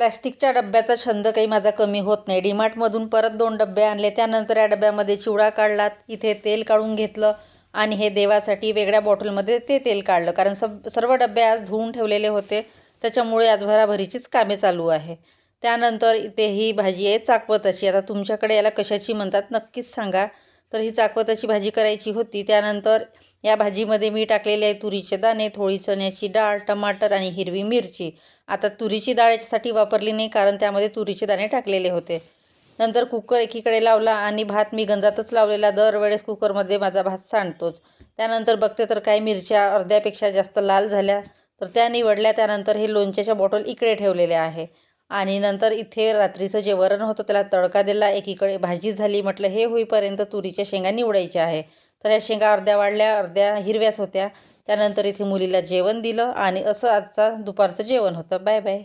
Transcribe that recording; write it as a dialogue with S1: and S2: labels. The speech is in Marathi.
S1: प्लॅस्टिकच्या डब्याचा छंद काही माझा कमी होत नाही. डीमार्टमधून परत 2 डब्बे आणले. त्यानंतर या डब्यामध्ये चिवडा काढला, इथे तेल काढून घेतलं आणि हे देवासाठी वेगळ्या बॉटलमध्ये ते तेल काढलं. कारण सर्व डब्बे आज धुवून ठेवलेले होते, त्याच्यामुळे आज भराभरीचीच कामे चालू आहे. त्यानंतर इथे ही भाजी आहे चाकवताची. आता तुमच्याकडे याला कशाची म्हणतात नक्कीच सांगा. तर ही चाकवताची भाजी करायची होती. त्यानंतर या भाजीमध्ये मी टाकलेले आहे तुरीचे दाणे, थोडी चण्याची डाळ, टमाटर आणि हिरवी मिरची. आता तुरीची डाळ याच्यासाठी वापरली नाही, कारण त्यामध्ये तुरीचे दाणे टाकलेले होते. नंतर कुकर एकीकडे लावला आणि भात मी गंजातच लावलेला. दरवेळेस कुकरमध्ये माझा भात सांडतोच. त्यानंतर बघते तर काही मिरच्या अर्ध्यापेक्षा जास्त लाल झाल्या, तर त्या निवडल्या. त्यानंतर हे लोणच्याच्या बॉटल इकडे ठेवलेले आहे आणि नंतर इथे रात्रीचं जे वरण होतं त्याला तडका दिला. एकीकडे भाजी झाली. म्हटलं हे होईपर्यंत तुरीच्या शेंगा निवडायच्या आहे. तर ह्या शेंगा अर्ध्या वाढल्या, अर्ध्या हिरव्याच होत्या. त्यानंतर इथे मुलीला जेवण दिलं आणि असं आजचा दुपारचं जेवण होतं. Bye bye.